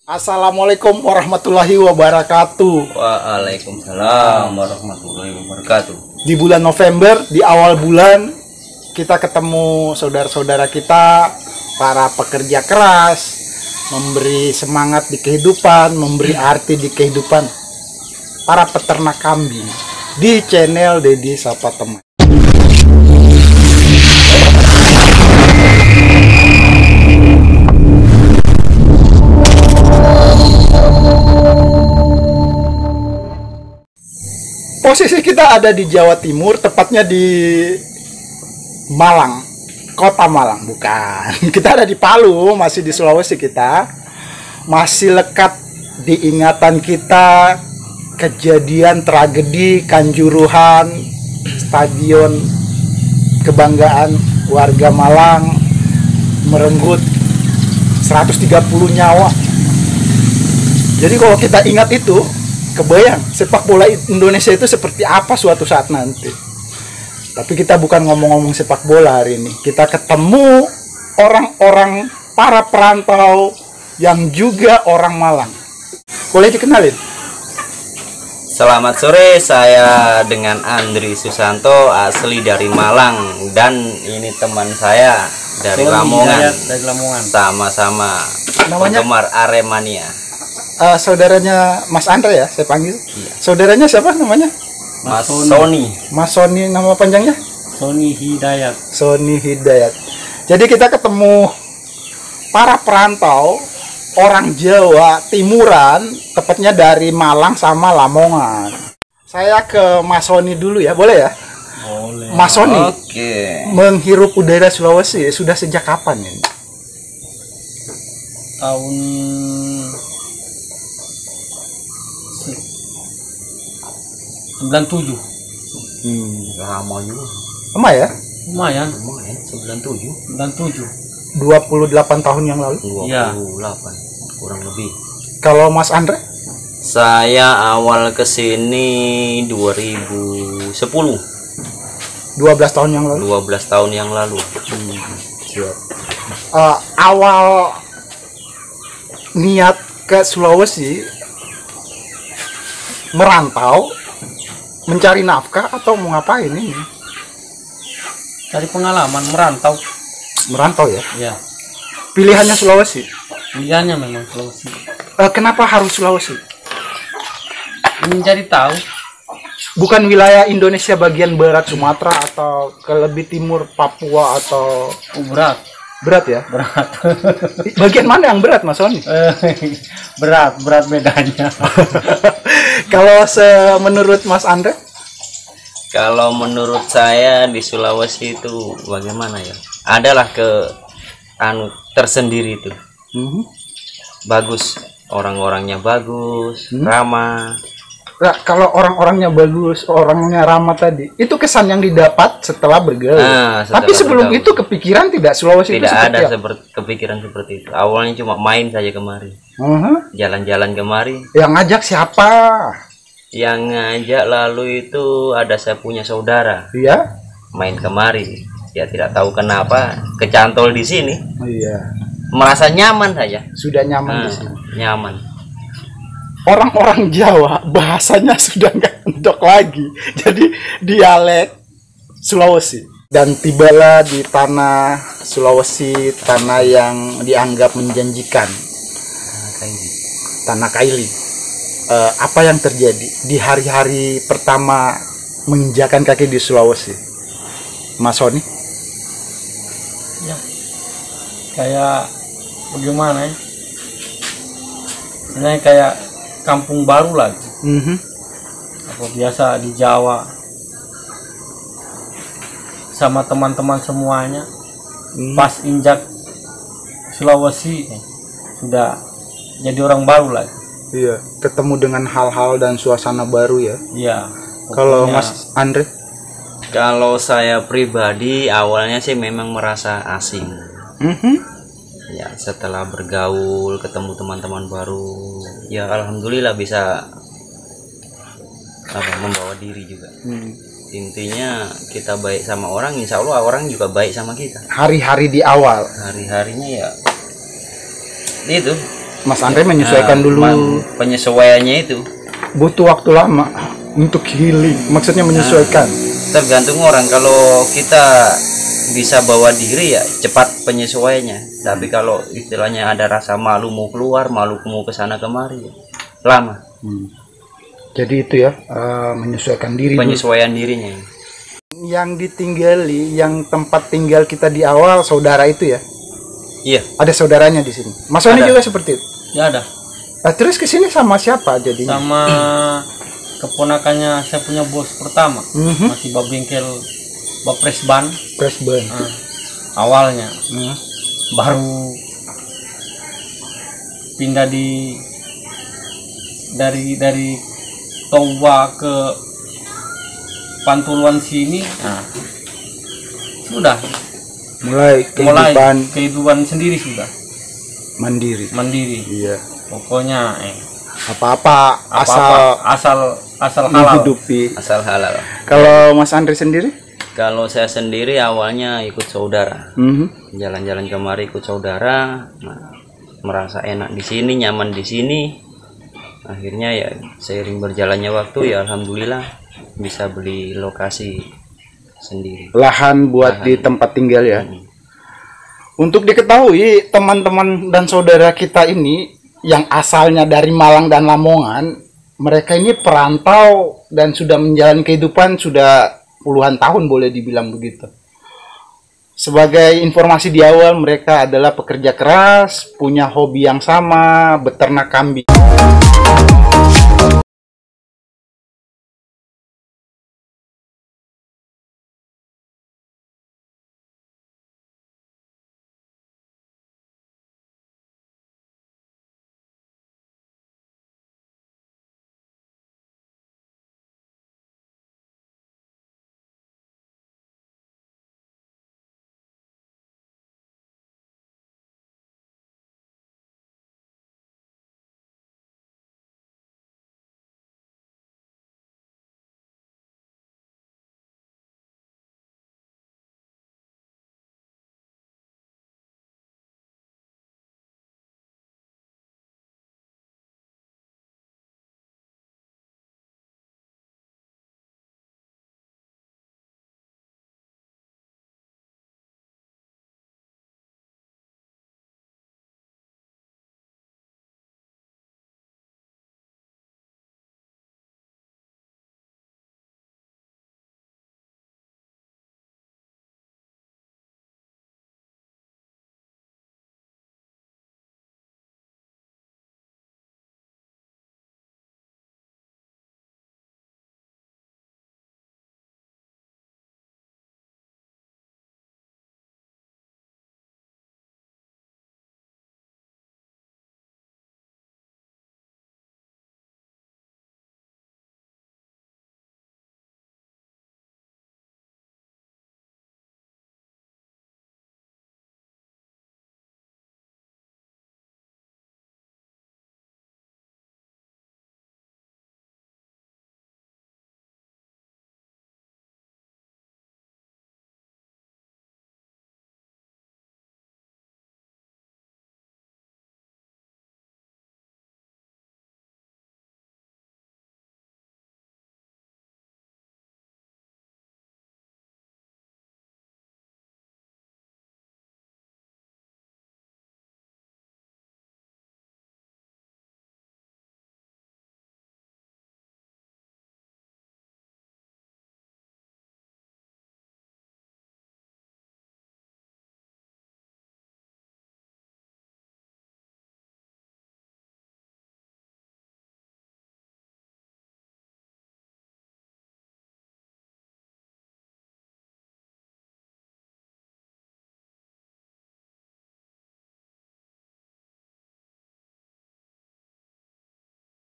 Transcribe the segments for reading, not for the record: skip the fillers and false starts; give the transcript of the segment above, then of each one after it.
Assalamualaikum warahmatullahi wabarakatuh. Waalaikumsalam warahmatullahi wabarakatuh. Di bulan November, di awal bulan, kita ketemu saudara-saudara kita, para pekerja keras, memberi semangat di kehidupan, memberi arti di kehidupan, para peternak kambing di channel Dedi Sapa Teman. Posisi kita ada di Jawa Timur, tepatnya di Malang, kota Malang, bukan. Kita ada di Palu, masih di Sulawesi kita. Masih lekat di ingatan kita kejadian tragedi Kanjuruhan, stadion kebanggaan warga Malang merenggut 130 nyawa. Jadi kalau kita ingat itu, kebayang sepak bola Indonesia itu seperti apa suatu saat nanti. Tapi kita bukan ngomong-ngomong sepak bola hari ini. Kita ketemu orang-orang para perantau yang juga orang Malang. Boleh dikenalin? Selamat sore, saya dengan Andri Susanto, asli dari Malang, dan ini teman saya dari Lamongan. Dari Lamongan. Sama-sama Namanya? penggemar Aremania. Saudaranya Mas Andre ya, saya panggil. Iya. Saudaranya siapa namanya? Mas Sony. Mas Sony, nama panjangnya? Sony Hidayat. Sony Hidayat. Jadi kita ketemu para perantau, orang Jawa Timuran, tepatnya dari Malang sama Lamongan. Saya ke Mas Sony dulu ya, boleh ya? Boleh. Mas Sony, Oke. menghirup udara Sulawesi sudah sejak kapan ini? Tahun 97. Lama juga. Lama ya? Lumayan. Lumayan, 97. 97. 28 tahun yang lalu. 28, kurang lebih. Kalau Mas Andre? Saya awal kesini 2010. 12 tahun yang lalu. 12 tahun yang lalu. Awal niat ke Sulawesi merantau, mencari nafkah atau mau ngapain ini? Dari pengalaman merantau. Merantau ya? Ya. Pilihannya Sulawesi. Pilihannya memang Sulawesi. Kenapa harus Sulawesi? Ingin cari tahu. Bukan wilayah Indonesia bagian barat Sumatera atau ke lebih timur Papua atau Berat. berat ya? Berat. Bagian mana yang berat Mas Sony? Berat bedanya. Kalau menurut Mas Andre? Kalau menurut saya di Sulawesi itu bagaimana ya? Adalah tersendiri itu. Bagus, orang-orangnya bagus, ramah. Nah, kalau orang-orangnya bagus, orangnya ramah tadi, itu kesan yang didapat setelah bergaul. Setelah Tapi sebelum bergaul. itu kepikiran tidak Sulawesi Tidak itu ada seperti kepikiran seperti itu. Awalnya cuma main saja kemari, jalan-jalan kemari. Yang ngajak siapa? Yang ngajak lalu itu ada saya punya saudara Iya. main kemari. Ya tidak tahu kenapa kecantol di sini, Iya. merasa nyaman saja. Sudah nyaman di sini. Nyaman. Orang-orang Jawa bahasanya sudah nggak entok lagi. Jadi dialek Sulawesi. Dan tibalah di tanah Sulawesi, tanah yang dianggap menjanjikan, tanah Kaili. Apa yang terjadi di hari-hari pertama menginjakan kaki di Sulawesi, Mas Sony? Ya. Kayak bagaimana ya? Sebenarnya kayak kampung baru lagi. Apa biasa di Jawa sama teman-teman semuanya. Pas injak Sulawesi sudah jadi orang baru lagi. Iya, ketemu dengan hal-hal dan suasana baru ya. Iya. Kalau pokoknya Mas Andre? Kalau saya pribadi awalnya sih memang merasa asing. Ya setelah bergaul, ketemu teman-teman baru, ya alhamdulillah bisa membawa diri juga. Intinya kita baik sama orang, insya Allah orang juga baik sama kita. Hari-hari di awal. Hari-harinya ya itu Mas Andre menyesuaikan dulu. Penyesuaiannya itu Butuh waktu lama untuk healing. Maksudnya menyesuaikan. tergantung orang. Kalau kita bisa bawa diri ya cepat penyesuaiannya. Tapi kalau istilahnya ada rasa malu mau keluar, malu mau ke sana kemari, ya lama. Jadi itu ya, menyesuaikan diri. Penyesuaian dirinya. Yang ditinggali, yang tempat tinggal kita di awal saudara itu ya. Iya. Ada saudaranya di sini. Mas Sony Ada. juga seperti itu. Ya ada. Terus ke sini sama siapa jadi? Sama keponakannya saya punya bos pertama. Masih bengkel bapres ban. Presban. Awalnya baru pindah dari Toba ke Pantuluan sini. Sudah Mulai mulai kehidupan kehidupan sendiri, sudah mandiri. mandiri. Iya. Pokoknya Apa-apa asal halal. menghidupi. Asal halal. Kalau Mas Andre sendiri? Kalau saya sendiri awalnya ikut saudara. Jalan-jalan kemari ikut saudara. Nah, merasa enak di sini, nyaman di sini. Akhirnya ya seiring berjalannya waktu ya alhamdulillah bisa beli lokasi sendiri. Lahan buat di tempat tinggal ya. Untuk diketahui teman-teman dan saudara kita ini yang asalnya dari Malang dan Lamongan, mereka ini perantau dan sudah menjalani kehidupan sudah puluhan tahun, boleh dibilang begitu. Sebagai informasi di awal, mereka adalah pekerja keras, punya hobi yang sama, beternak kambing.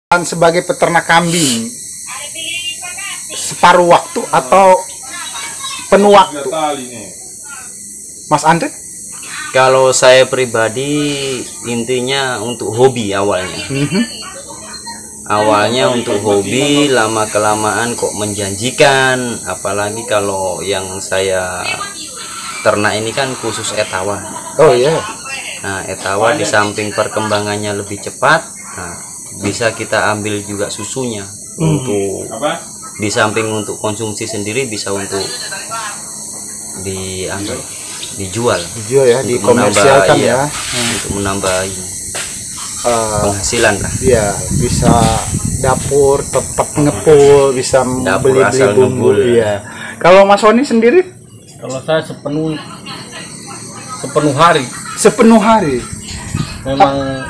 Sebagai peternak kambing, separuh waktu atau penuh waktu? Mas Andre? Kalau saya pribadi intinya untuk hobi awalnya. Awalnya untuk hobi, lama kelamaan kok menjanjikan, apalagi kalau yang saya ternak ini kan khusus etawa. Oh iya. Nah, etawa di samping perkembangannya lebih cepat, nah, bisa kita ambil juga susunya untuk di samping untuk konsumsi sendiri, bisa untuk dijual ya, dikomersialkan iya, ya. Untuk menambah penghasilan lah. Iya, bisa dapur tetap ngepul, bisa beli bumbu. Iya. Kalau Mas Sony sendiri? Kalau saya sepenuh hari. Sepenuh hari. Memang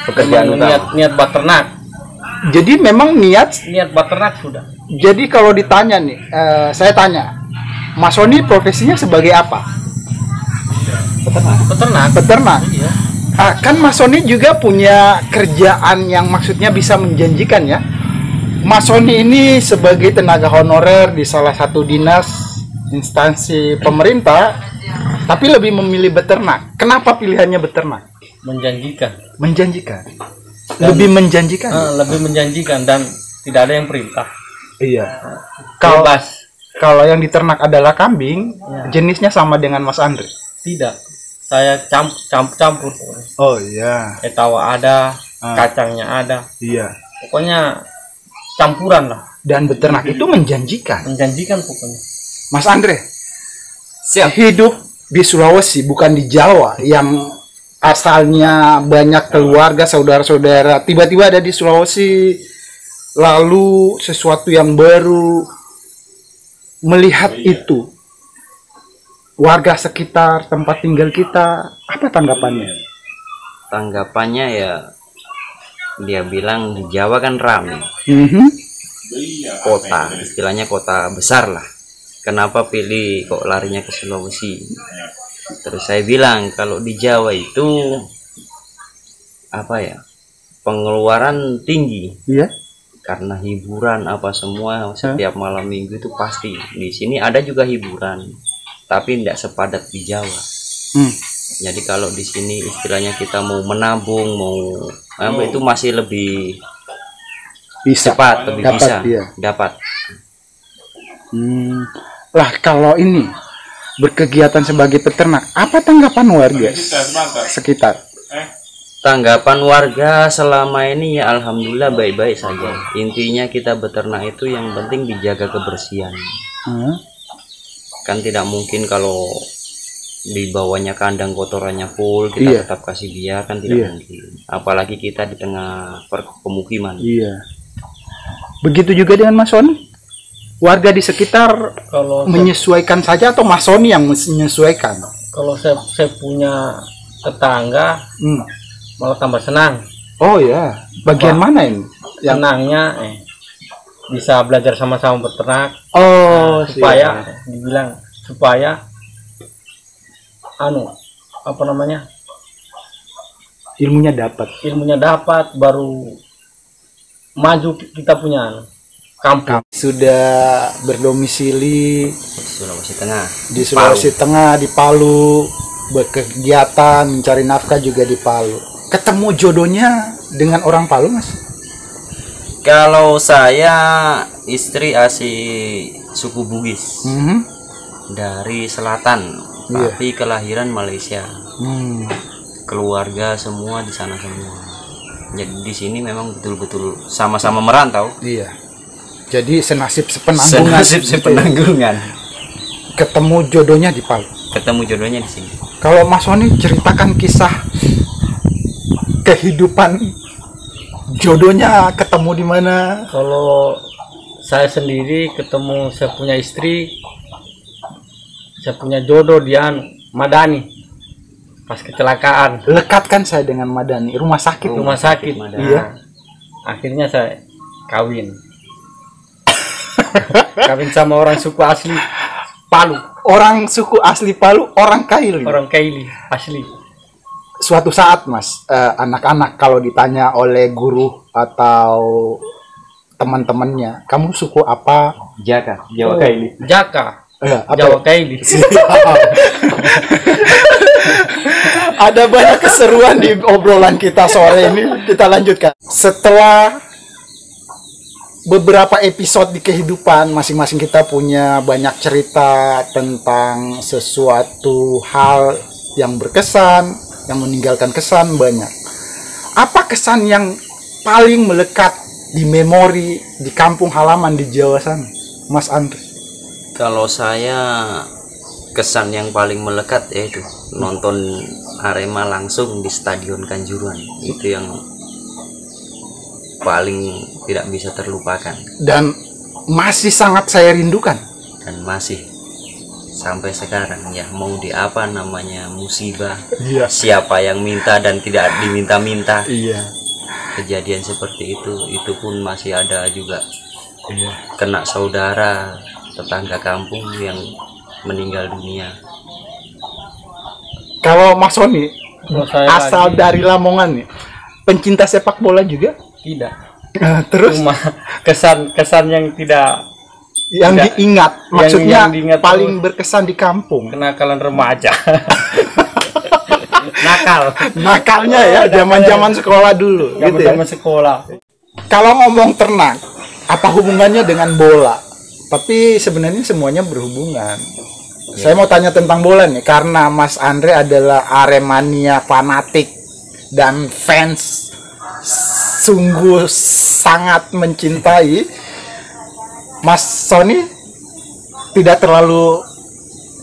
Pekerjaan utama. niat beternak. Jadi memang niat. Beternak sudah. Jadi kalau ditanya nih, saya tanya, Mas Sony profesinya sebagai apa? Peternak. Iya. Kan Mas Sony juga punya kerjaan yang maksudnya bisa menjanjikan ya. Mas Sony ini sebagai tenaga honorer di salah satu dinas instansi pemerintah, tapi lebih memilih beternak. Kenapa pilihannya beternak? Menjanjikan. Lebih menjanjikan. Lebih menjanjikan dan tidak ada yang perintah. Iya. Kalau yang diternak adalah kambing, ya. Jenisnya sama dengan Mas Andre? Tidak. Saya campur. Oh iya. Etawa ada, kacangnya ada. Iya. Pokoknya campuran lah. Dan beternak itu menjanjikan. Menjanjikan pokoknya. Mas Andre, siap. Hidup di Sulawesi, bukan di Jawa, yang asalnya banyak keluarga, saudara-saudara, tiba-tiba ada di Sulawesi, lalu sesuatu yang baru, melihat itu, warga sekitar tempat tinggal kita, apa tanggapannya? Tanggapannya ya, dia bilang di Jawa kan ramai. Kota, istilahnya kota besar lah. Kenapa pilih kok larinya ke Sulawesi? Terus saya bilang kalau di Jawa itu apa ya, pengeluaran tinggi. Iya. Karena hiburan apa semua setiap malam minggu itu pasti. Di sini ada juga hiburan, tapi tidak sepadat di Jawa. Jadi kalau di sini istilahnya kita mau menabung, itu masih lebih cepat, lebih dapat, bisa iya. Dapat. Lah kalau ini berkegiatan sebagai peternak, apa tanggapan warga sekitar? Tanggapan warga selama ini ya alhamdulillah baik-baik saja. Intinya kita beternak itu yang penting dijaga kebersihan. Kan tidak mungkin kalau di bawahnya kandang kotorannya full kita tetap kasih biar, kan tidak mungkin. Apalagi kita di tengah pemukiman. Iya. Begitu juga dengan Mas Sony. Warga di sekitar menyesuaikan saja atau Mas Sony yang menyesuaikan? Kalau saya punya tetangga malah tambah senang. Oh ya, bagian mana ini? Senangnya bisa belajar sama-sama beternak. Oh, supaya dibilang supaya ilmunya dapat, baru maju kita punya kampung. Sudah berdomisili di Sulawesi Tengah, di Palu, berkegiatan mencari nafkah juga di Palu. Ketemu jodohnya dengan orang Palu, Mas? Kalau saya istri asli suku Bugis, dari selatan, tapi kelahiran Malaysia. Keluarga semua di sana semua. Jadi di sini memang betul-betul sama-sama merantau. Iya. Jadi senasib sepenanggungan. Ketemu jodohnya di Palu. Ketemu jodohnya di sini. Kalau Mas Sony ceritakan kisah kehidupan jodohnya, ketemu di mana? Kalau saya sendiri ketemu, saya punya istri, saya punya jodoh dia Madani. Pas kecelakaan. Lekatkan saya dengan Madani, rumah sakit. Madani. Iya. Akhirnya saya kawin. Kawin sama orang suku asli Palu. Orang suku asli Palu, orang Kaili. Orang Kaili asli. Suatu saat, Mas, anak-anak kalau ditanya oleh guru atau teman-temannya, kamu suku apa? Jaka, Jawa Kaili. Jaka. Apa? Jawa Kaili. Ada banyak keseruan di obrolan kita sore ini. Kita lanjutkan. Setelah beberapa episode di kehidupan, masing-masing kita punya banyak cerita tentang sesuatu hal yang berkesan, yang meninggalkan kesan banyak. Apa kesan yang paling melekat di memori di kampung halaman di Jawa sana, Mas Andre? Kalau saya kesan yang paling melekat yaitu nonton Arema langsung di Stadion Kanjuruhan. Itu yang paling tidak bisa terlupakan Dan masih sangat saya rindukan. dan masih sampai sekarang ya, mau di apa namanya musibah, Iya. siapa yang minta dan tidak diminta-minta, Iya. kejadian seperti itu pun masih ada juga. Iya. Kena saudara tetangga kampung yang meninggal dunia. Kalau Mas Sony Kalau saya asal lagi, dari Lamongan nih, pencinta sepak bola juga? tidak. Terus Cuma kesan yang tidak yang tidak. diingat, maksudnya yang diingat paling berkesan di kampung. kenakalan remaja. Nakal. Nakalnya ya, zaman-zaman sekolah dulu, gitu ya. Zaman sekolah. Kalau ngomong ternak, apa hubungannya dengan bola? Tapi sebenarnya semuanya berhubungan. Saya mau tanya tentang bola nih, karena Mas Andre adalah Aremania fanatik dan fans sungguh sangat mencintai. Mas Sony tidak terlalu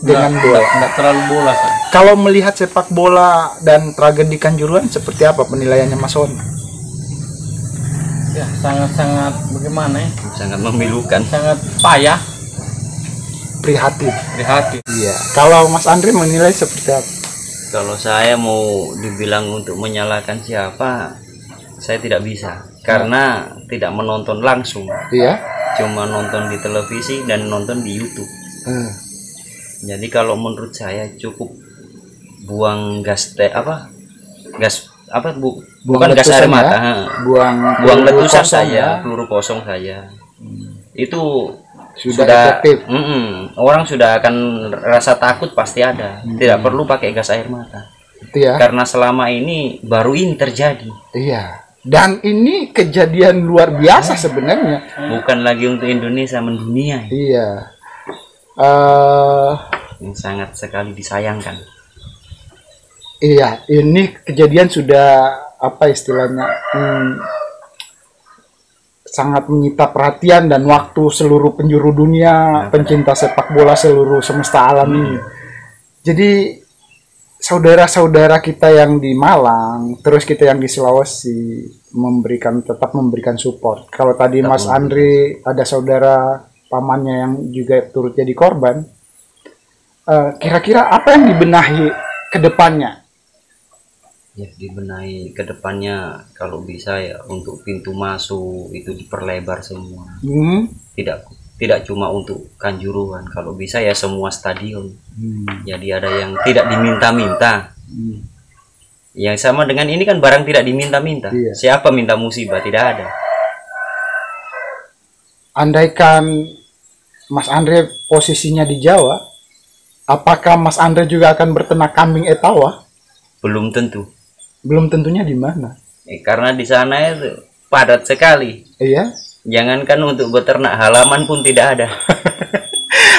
dengan bola. Enggak terlalu bola, San. Kalau melihat sepak bola dan tragedi Kanjuruhan, seperti apa penilaiannya Mas Sony? Ya, sangat-sangat bagaimana ya? Sangat memilukan. Sangat payah, Prihatin. prihatin. Iya. Kalau Mas Andre menilai seperti apa? Kalau saya mau dibilang untuk menyalahkan siapa, saya tidak bisa karena tidak menonton langsung, Iya. cuma nonton di televisi dan nonton di YouTube. Jadi kalau menurut saya cukup buang gas bukan gas air letusan mata, ya? Buang letusan kosong saja, ya? peluru kosong saja. Itu Sudah efektif. orang sudah akan rasa takut pasti ada. Tidak perlu pakai gas air mata. Itu ya. Karena selama ini baru ini terjadi. Iya. Dan ini kejadian luar biasa sebenarnya. Bukan lagi untuk Indonesia, mendunia. Iya. Yang sangat sekali disayangkan. Iya, ini kejadian sudah apa istilahnya? Sangat menyita perhatian dan waktu seluruh penjuru dunia, pencinta sepak bola seluruh semesta alam ini. Jadi saudara-saudara kita yang di Malang, terus kita yang di Sulawesi tetap memberikan support. Kalau tadi Mas Andre ada saudara pamannya yang juga turut jadi korban, kira-kira apa yang dibenahi ke depannya? Ya, dibenahi ke depannya kalau bisa ya, untuk pintu masuk itu diperlebar semua. Tidak cuma untuk Kanjuruhan, kalau bisa ya semua stadion. Jadi ada yang tidak diminta-minta. Yang sama dengan ini kan barang tidak diminta-minta. Iya. Siapa minta musibah? Tidak ada. Andaikan Mas Andre posisinya di Jawa, apakah Mas Andre juga akan berternak kambing etawa? Belum tentu. Belum tentunya di mana? Karena di sana itu padat sekali. Iya. Jangankan untuk beternak, halaman pun tidak ada.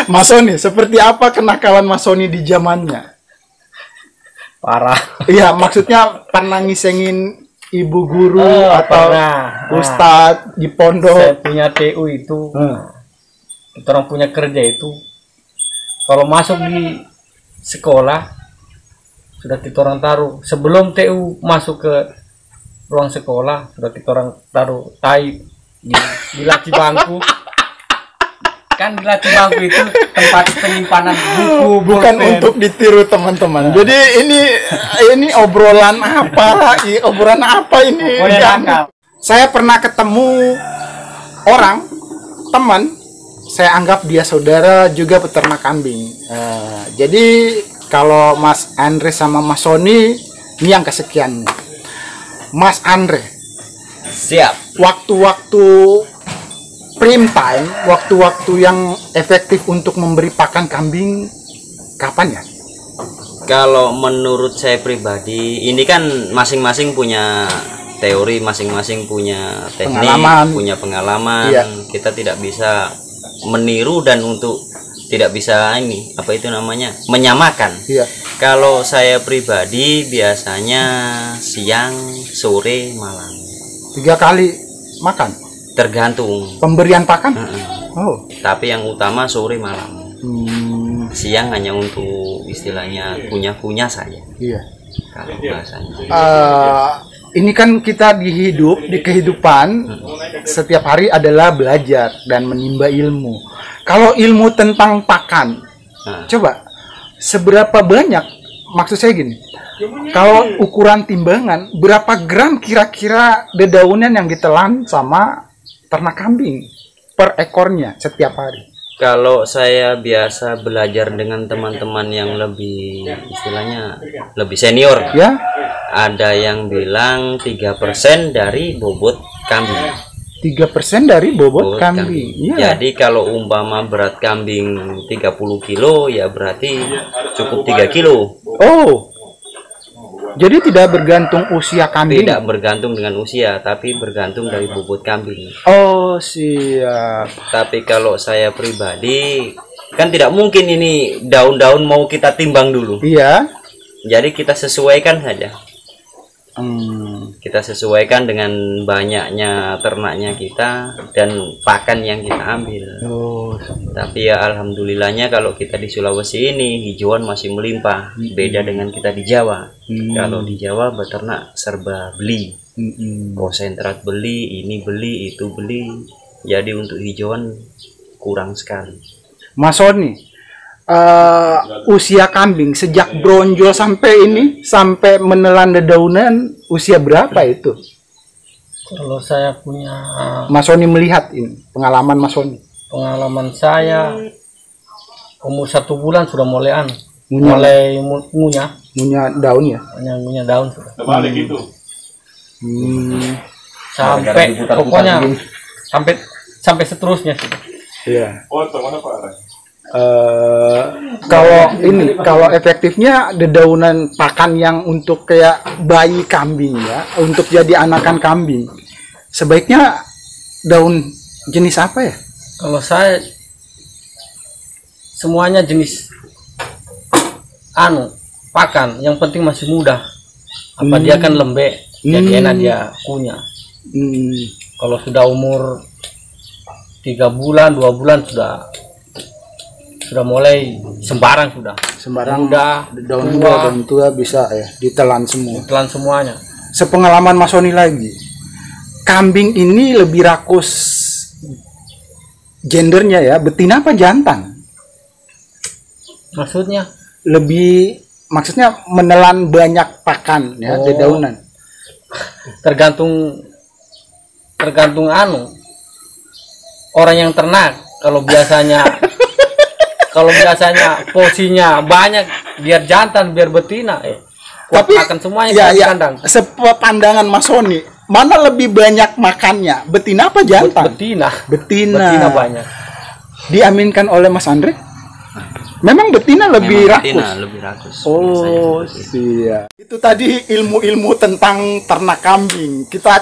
Mas Sony, seperti apa kenakalan Mas Sony di zamannya? Parah. Iya, maksudnya pernah ngisengin ibu guru atau pernah. ustadz di Saya pondok? punya TU itu, kita orang punya kerja itu, kalau masuk di sekolah sudah kita orang taruh sebelum TU masuk ke ruang sekolah, sudah kita orang taruh tai di laci bangku. Kan di laci bangku itu tempat penyimpanan buku, Bukan bolpen. untuk ditiru teman-teman. Jadi ini obrolan apa? Obrolan apa ini? Pokoknya nakal. Saya pernah ketemu orang teman, saya anggap dia saudara juga peternak kambing. Jadi kalau Mas Andre sama Mas Sony ini yang kesekian. Mas Andre, Siap. waktu-waktu prime time, waktu-waktu yang efektif untuk memberi pakan kambing kapan ya? Kalau menurut saya pribadi, ini kan masing-masing punya teori, masing-masing punya teknik, Pengalaman. punya pengalaman. Iya. Kita tidak bisa meniru dan untuk tidak bisa ini apa itu namanya menyamakan. Iya. Kalau saya pribadi biasanya siang, sore, malam. 3 kali makan. Tergantung. Pemberian pakan? Heeh. Oh. Tapi yang utama sore malam. Siang hanya untuk istilahnya kunyah-kunyah saja. Iya. Kalau bahasanya. Ini kan kita di kehidupan setiap hari adalah belajar dan menimba ilmu. Kalau ilmu tentang pakan, coba seberapa banyak? Maksud saya gini, kalau ukuran timbangan, berapa gram kira-kira dedaunan yang ditelan sama ternak kambing per ekornya setiap hari? Kalau saya biasa belajar dengan teman-teman yang lebih istilahnya lebih senior, Ya, ada yang bilang 3% dari bobot kambing. 3% dari bobot kambing. Iya. Jadi kalau umpama berat kambing 30 kilo ya berarti cukup 3 kilo. Oh. Jadi tidak bergantung usia kambing. Tidak bergantung dengan usia, tapi bergantung dari bobot kambing. Oh, siap. Tapi kalau saya pribadi kan tidak mungkin ini daun-daun mau kita timbang dulu. Iya. Jadi kita sesuaikan saja. Hmm. Kita sesuaikan dengan banyaknya ternaknya kita dan pakan yang kita ambil. Oh. Tapi ya alhamdulillahnya kalau kita di Sulawesi ini hijauan masih melimpah. Beda dengan kita di Jawa. Kalau di Jawa beternak serba beli. Konsentrat beli, ini beli, itu beli. Jadi untuk hijauan kurang sekali. Mas Sony, usia kambing sejak bronjol sampai menelan dedaunan usia berapa itu? Kalau saya punya Mas Sony melihat ini pengalaman Mas Sony. pengalaman saya umur 1 bulan sudah mulai Ngunyah. ngunyah Daun ya. ngunyah daun sudah. Gara-gara Sampai diputar-putar pokoknya begini. sampai seterusnya sudah. Iya. Kalau efektifnya dedaunan pakan yang untuk kayak bayi kambing ya, untuk jadi anakan kambing, sebaiknya daun jenis apa ya? Kalau saya semuanya jenis pakan, yang penting masih muda. Apa dia kan lembek, jadi enak dia kunyah. Kalau sudah umur 3 bulan, 2 bulan sudah mulai sembarang Sembarang udah daun tua bisa ya ditelan semua. ditelan semuanya. Sepengalaman Mas Sony lagi, kambing ini lebih rakus gendernya ya, betina apa jantan? Maksudnya Maksudnya menelan banyak pakan ya, Oh. dedaunan. tergantung orang yang ternak. Kalau biasanya porsinya banyak, biar jantan biar betina Tapi makan semuanya ya, di ya, kandang. sepandangan Mas Sony, mana lebih banyak makannya, betina apa jantan? Betina Betina banyak. Diaminkan oleh Mas Andre, memang betina lebih Memang rakus. betina lebih rakus. Oh, siap. Itu tadi ilmu-ilmu tentang ternak kambing. Kita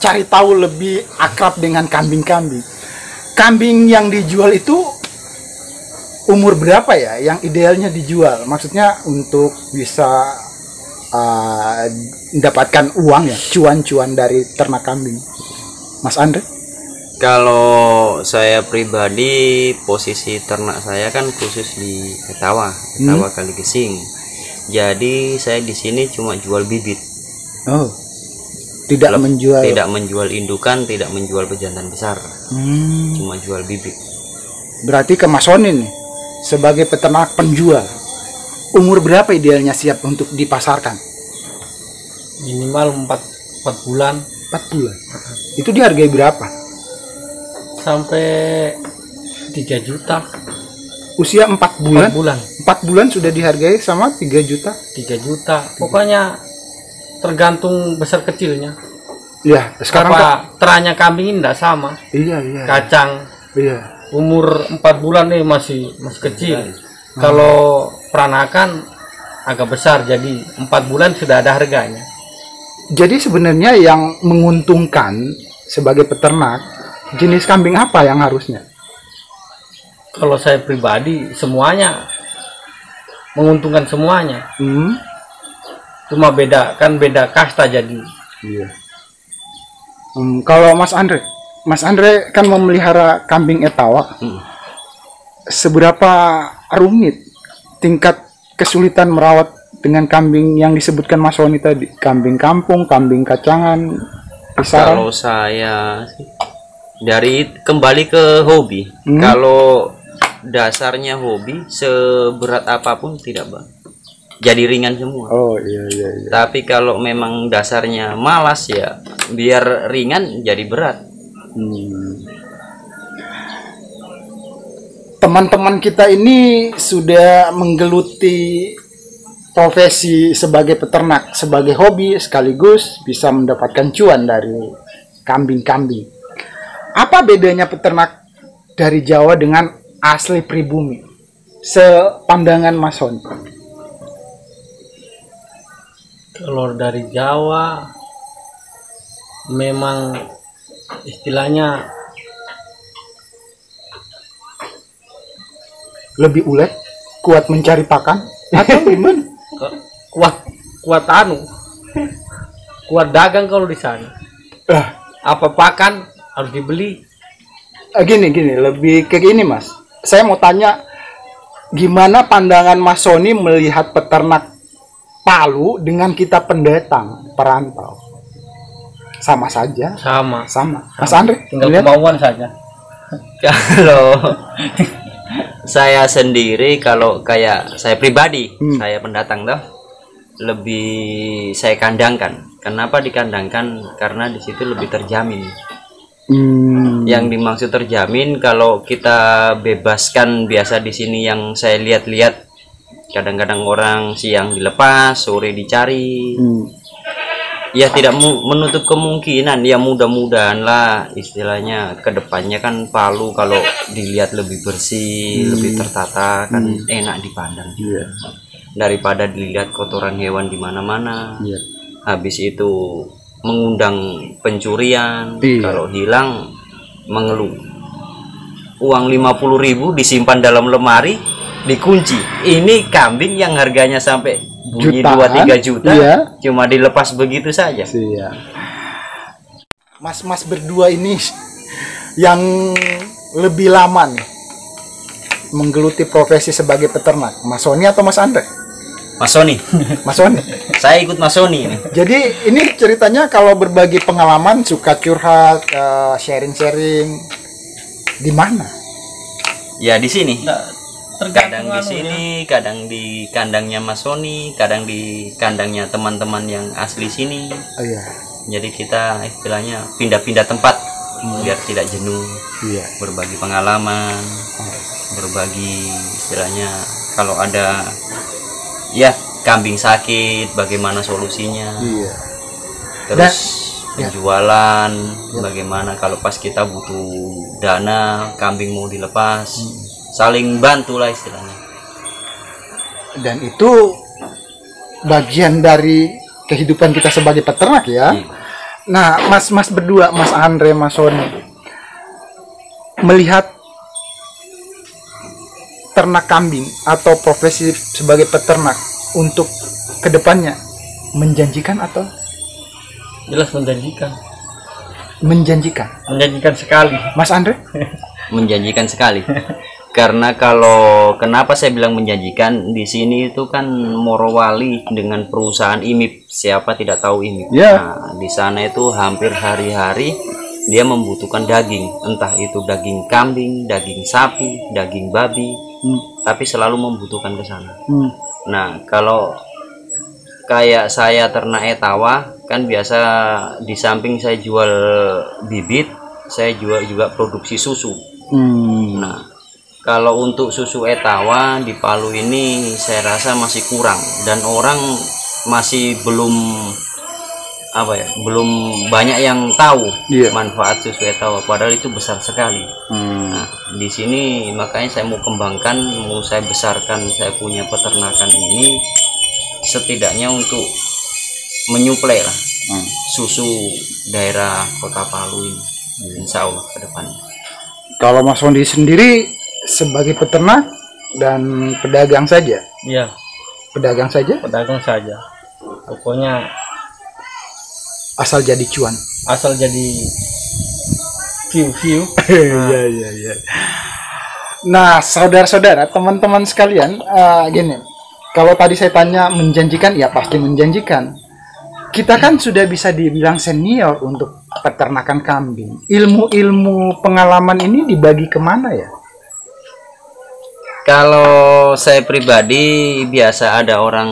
cari tahu lebih akrab dengan kambing-kambing. Kambing yang dijual itu umur berapa ya yang idealnya dijual? Maksudnya untuk bisa mendapatkan uang ya, cuan-cuan dari ternak kambing. Mas Andre? Kalau saya pribadi posisi ternak saya kan khusus di Etawa Kaligesing. Jadi saya di sini cuma jual bibit. Oh. Tidak menjual. Tidak menjual indukan, tidak menjual pejantan besar. Cuma jual bibit. Berarti ke Mas Sony nih sebagai peternak penjual. Umur berapa idealnya siap untuk dipasarkan? Minimal 4 bulan 4 bulan. Itu dihargai berapa? sampai 3 juta. Usia 4 bulan. 4 bulan 4 bulan sudah dihargai sama 3 juta. 3 juta. Pokoknya tergantung besar kecilnya. Ya, sekarang teranya kambing ini tidak sama. Iya, iya. Kacang Iya. umur 4 bulan nih masih kecil. Kalau peranakan agak besar, jadi 4 bulan sudah ada harganya. Jadi sebenarnya yang menguntungkan sebagai peternak jenis kambing apa yang harusnya? Kalau saya pribadi semuanya menguntungkan semuanya. Cuma beda kasta jadi. Iya. Kalau Mas Andre kan memelihara kambing etawa. Seberapa rumit tingkat kesulitan merawat dengan kambing yang disebutkan Mas Sony tadi? Kambing kampung, kambing kacangan, pisaran. Kalau saya sih, kembali ke hobi. Kalau dasarnya hobi, seberat apapun tidak bang, jadi ringan semua. Oh iya. Tapi kalau memang dasarnya malas ya, biar ringan jadi berat. Teman-teman kita ini sudah menggeluti profesi sebagai peternak, sebagai hobi sekaligus bisa mendapatkan cuan dari kambing-kambing. Apa bedanya peternak dari Jawa dengan asli pribumi? Sepandangan Mas Sony. Kalau dari Jawa memang istilahnya Lebih ulet, kuat mencari pakan, atau gimana? kuat dagang kalau di sana. Apa pakan harus dibeli. Gini, lebih ke gini Mas. Saya mau tanya, gimana pandangan Mas Sony melihat peternak Palu dengan kita pendatang, perantau? Sama saja. Sama. Mas Andre, Tinggal lihat? kemauan saja. Kalau saya sendiri, kalau kayak saya pribadi, saya pendatang tuh, lebih saya kandangkan. Kenapa dikandangkan? Karena di situ lebih terjamin. Yang dimaksud terjamin, kalau kita bebaskan, biasa di sini yang saya lihat-lihat, kadang-kadang orang siang dilepas, sore dicari. Ya tidak menutup kemungkinan, ya mudah-mudahan lah istilahnya kedepannya kan Palu kalau dilihat lebih bersih, lebih tertata, kan enak dipandang. Daripada dilihat kotoran hewan di mana-mana. Habis itu mengundang pencurian, kalau hilang mengeluh. Uang 50.000 disimpan dalam lemari, dikunci. Ini kambing yang harganya sampai bunyi 2-3 juta, cuma dilepas begitu saja. Mas-mas berdua ini yang lebih lama nih menggeluti profesi sebagai peternak, Mas Sony atau Mas Andre? Mas Sony. Mas Sony. Saya ikut Mas Sony ini. Jadi ini ceritanya kalau berbagi pengalaman, suka curhat, sharing-sharing di mana? Ya di sini. Kadang di Tergantung sini, kadang di kandangnya Mas Sony, kadang di kandangnya teman-teman yang asli sini. Jadi kita istilahnya pindah-pindah tempat biar tidak jenuh. Berbagi pengalaman, berbagi istilahnya kalau ada ya kambing sakit, bagaimana solusinya. Terus penjualan, bagaimana kalau pas kita butuh dana, kambing mau dilepas. Saling bantulah istilahnya. Dan itu bagian dari kehidupan kita sebagai peternak ya. Nah, mas berdua, Mas Andre, Mas Sony, melihat ternak kambing atau profesi sebagai peternak untuk kedepannya menjanjikan atau? Jelas menjanjikan. Menjanjikan sekali. Mas Andre? Menjanjikan sekali. Karena kenapa saya bilang menjanjikan, di sini itu kan Morowali dengan perusahaan IMIP, siapa tidak tahu IMIP. Nah, di sana itu hampir hari-hari dia membutuhkan daging, entah itu daging kambing, daging sapi, daging babi, tapi selalu membutuhkan ke sana. Nah, kalau kayak saya ternak etawa, kan biasa di samping saya jual bibit, saya jual juga produksi susu. Nah, kalau untuk susu etawa di Palu ini saya rasa masih kurang, dan orang masih belum belum banyak yang tahu manfaat susu etawa, padahal itu besar sekali. Nah, di sini makanya saya mau kembangkan, mau saya besarkan, saya punya peternakan ini setidaknya untuk menyuplai lah susu daerah Kota Palu ini, insya Allah ke depannya. Kalau Mas Sony sendiri sebagai peternak dan pedagang saja. Iya, Pedagang saja, pedagang saja. Pokoknya asal jadi cuan. asal jadi view. Iya, iya, iya. Nah, saudara-saudara, teman-teman sekalian, gini, kalau tadi saya tanya menjanjikan, ya pasti menjanjikan. Kita kan sudah bisa dibilang senior untuk peternakan kambing. Ilmu-ilmu pengalaman ini dibagi kemana ya? Kalau saya pribadi biasa ada orang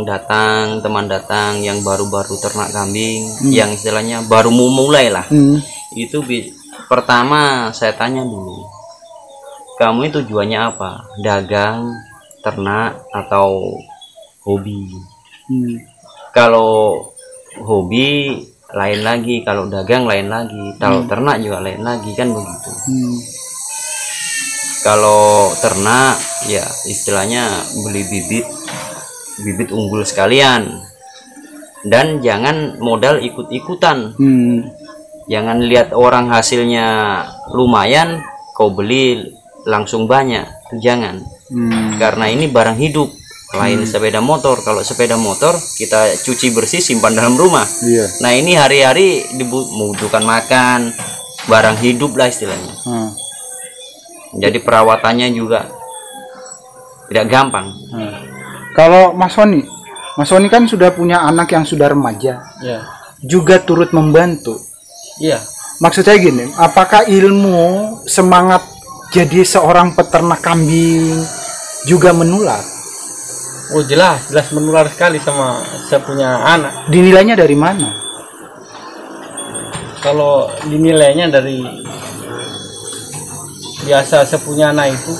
datang, teman datang yang baru-baru ternak kambing, yang istilahnya baru mau mulai lah. Itu pertama saya tanya dulu, kamu itu tujuannya apa? Dagang, ternak, atau hobi? Kalau hobi lain lagi, kalau dagang lain lagi, kalau ternak juga lain lagi, kan begitu. Kalau ternak ya istilahnya beli bibit unggul sekalian, dan jangan modal ikut-ikutan. Jangan lihat orang hasilnya lumayan kau beli langsung banyak, itu jangan. Karena ini barang hidup, lain sepeda motor. Kalau sepeda motor kita cuci bersih simpan dalam rumah. Nah ini hari-hari dibutuhkan makan, barang hidup lah istilahnya. Jadi perawatannya juga tidak gampang. Kalau Mas Soni kan sudah punya anak yang sudah remaja, juga turut membantu. Iya. Maksud saya gini, apakah ilmu semangat jadi seorang peternak kambing juga menular? Oh jelas menular sekali sama saya punya anak. Dinilainya dari mana? Kalau dinilainya dari biasa saya punya anak itu,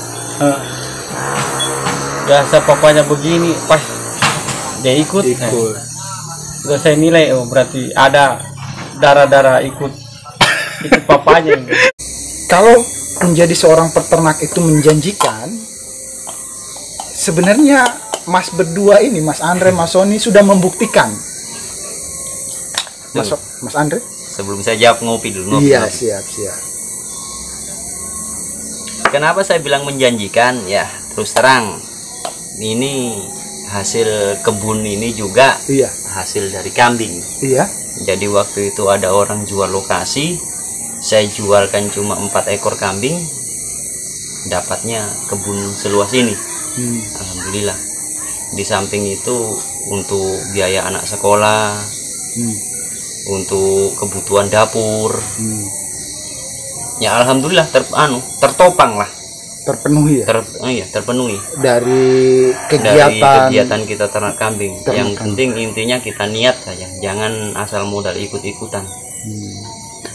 biasa papanya begini, pas dia ikut. Udah saya nilai, oh berarti ada darah ikut papanya. Kalau menjadi seorang peternak itu menjanjikan, sebenarnya Mas berdua ini, Mas Andre, Mas Soni sudah membuktikan. Mas Andre? Sebelum saya jawab ngopi dulu. Iya, siap. Kenapa saya bilang menjanjikan? Ya terus terang, ini hasil kebun ini juga hasil dari kambing. Jadi waktu itu ada orang jual lokasi, saya jualkan cuma 4 ekor kambing, dapatnya kebun seluas ini. Alhamdulillah. Di samping itu untuk biaya anak sekolah, untuk kebutuhan dapur, ya alhamdulillah tertopang lah, terpenuhi ya? Terpenuhi dari kegiatan kita ternak kambing. Yang penting intinya kita niat saja, jangan asal modal ikut-ikutan.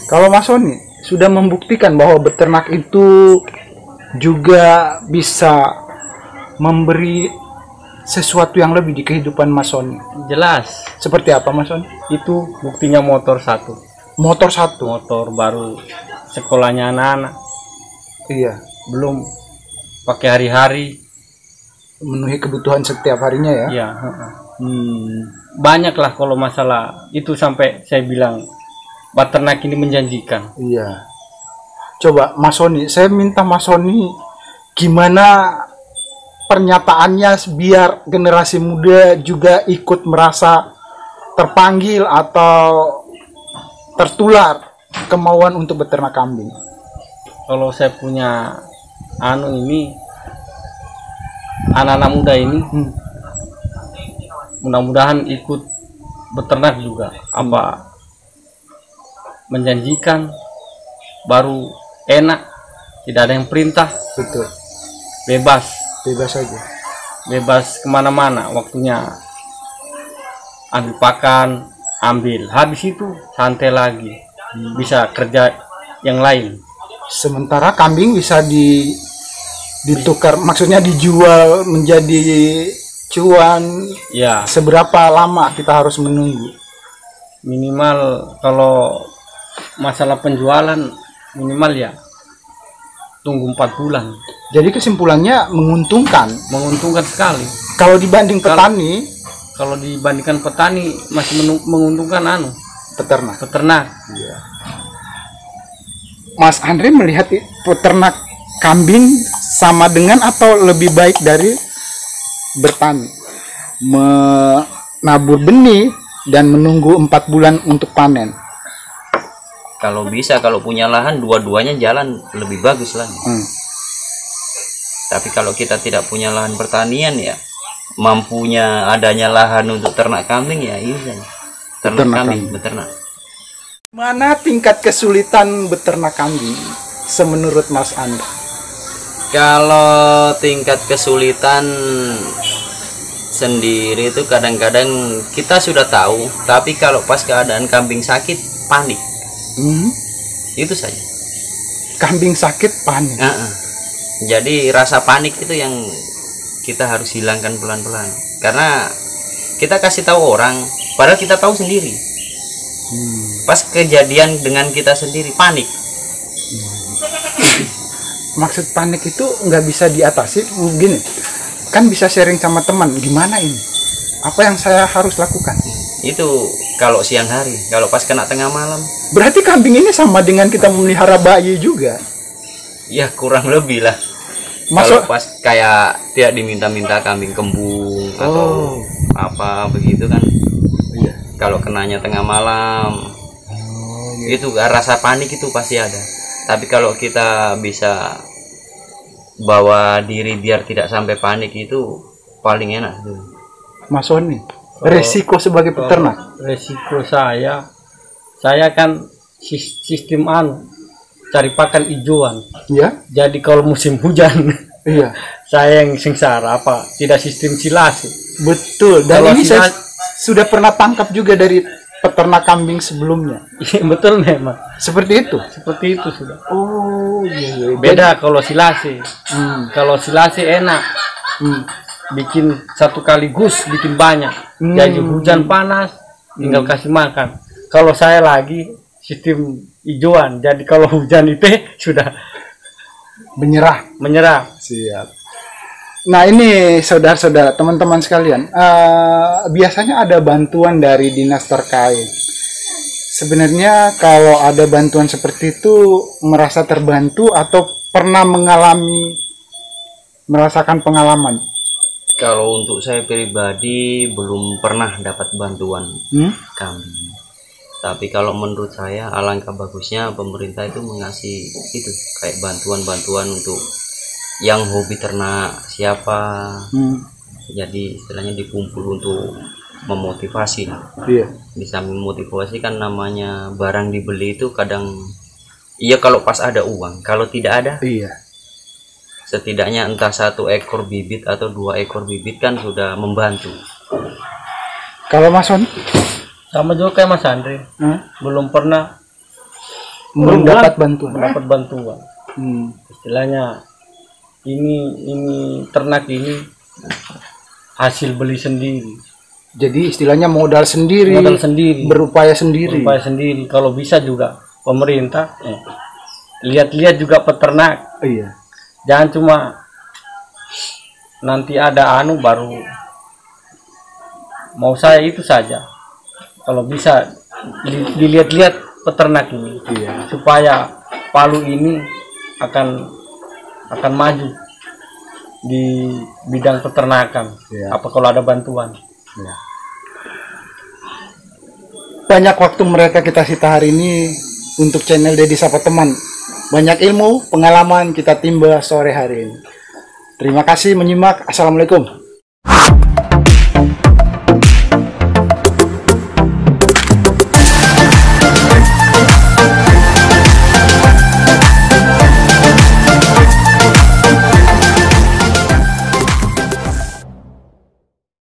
Kalau Mas Soni sudah membuktikan bahwa beternak itu juga bisa memberi sesuatu yang lebih di kehidupan Mas Soni. Jelas. Seperti apa Mas Soni? Itu buktinya motor satu. Motor baru sekolahnya anak-anak. Iya. Belum pakai hari-hari. Memenuhi kebutuhan setiap harinya ya? Iya. Banyak lah kalau masalah itu, sampai saya bilang peternak ini menjanjikan. Iya. Coba Mas Soni, saya minta Mas Soni gimana pernyataannya biar generasi muda juga ikut merasa terpanggil atau tertular kemauan untuk beternak kambing. Kalau saya punya ini anak-anak muda ini, mudah-mudahan ikut beternak juga. Apa menjanjikan, baru enak, tidak ada yang perintah. Betul. Bebas saja, bebas kemana-mana, waktunya ambil pakan, ambil, habis itu santai lagi, bisa kerja yang lain. Sementara kambing bisa ditukar, maksudnya dijual menjadi cuan. Ya. Seberapa lama kita harus menunggu? Minimal kalau masalah penjualan, minimal ya tunggu 4 bulan. Jadi kesimpulannya menguntungkan sekali. Kalau dibanding petani, kalau dibandingkan petani masih menguntungkan peternak. Iya. Mas Andre melihat peternak kambing sama dengan atau lebih baik dari bertani? Menabur benih dan menunggu 4 bulan untuk panen. Kalau bisa, kalau punya lahan, dua-duanya jalan lebih bagus lah. Tapi kalau kita tidak punya lahan pertanian ya, mampunya adanya lahan untuk ternak kambing ya iya. Ternak kambing, beternak. Mana tingkat kesulitan beternak kambing semenurut Mas Anda? Kalau tingkat kesulitan sendiri itu kadang-kadang kita sudah tahu, tapi kalau pas keadaan kambing sakit panik. Itu saja. Kambing sakit panik. Jadi rasa panik itu yang kita harus hilangkan pelan-pelan. Karena kita kasih tahu orang, padahal kita tahu sendiri. Pas kejadian dengan kita sendiri panik. Maksud panik itu nggak bisa diatasi begini. Kan bisa sharing sama teman, gimana ini? Apa yang saya harus lakukan? Itu kalau siang hari, kalau pas kena tengah malam. Berarti kambing ini sama dengan kita memelihara bayi juga? Ya kurang lebih lah. Kalau pas kayak dia diminta-minta kambing kembung atau apa begitu kan. Iya. Kalau kenanya tengah malam, itu rasa panik itu pasti ada. Tapi kalau kita bisa bawa diri biar tidak sampai panik itu paling enak. Mas Sony, resiko sebagai peternak? Resiko saya kan sistem cari pakan hijauan. Iya. Jadi kalau musim hujan, iya, saya yang sengsara. Apa tidak sistem silase? Betul. Dan Kalau ini saya sudah pernah tangkap juga dari peternak kambing sebelumnya. Iya, betul memang. Seperti itu. Seperti itu sudah. Oh iya. Beda kalau silase. Kalau silase enak. Bikin satu kaligus, bikin banyak. Jadi hujan panas, tinggal kasih makan. Kalau saya lagi sistem hijauan. Jadi kalau hujan itu sudah menyerah. Siap. Nah ini saudara-saudara, teman-teman sekalian, biasanya ada bantuan dari dinas terkait. Sebenarnya kalau ada bantuan seperti itu, merasa terbantu atau pernah merasakan pengalaman? Kalau untuk saya pribadi belum pernah dapat bantuan kambing. Tapi kalau menurut saya alangkah bagusnya pemerintah itu mengasih itu kayak bantuan-bantuan untuk yang hobi ternak siapa. Jadi istilahnya dikumpul untuk memotivasi. Iya. Di samping motivasi kan namanya barang dibeli itu kadang iya kalau pas ada uang, kalau tidak ada iya. Setidaknya entah 1 ekor bibit atau 2 ekor bibit kan sudah membantu. Kalau Mas Son? Sama juga kayak Mas Andre. Belum pernah mendapat bantuan. Istilahnya ini ternak ini hasil beli sendiri. Jadi istilahnya modal sendiri. Berupaya sendiri. Kalau bisa juga pemerintah lihat-lihat juga peternak. Iya. Jangan cuma nanti ada baru mau saya itu saja. Kalau bisa dilihat-lihat peternak ini, supaya Palu ini akan maju di bidang peternakan. Apa kalau ada bantuan? Banyak waktu mereka kita sita hari ini untuk channel Dedi Sapa Teman. Banyak ilmu, pengalaman kita timba sore hari ini. Terima kasih menyimak. Assalamualaikum.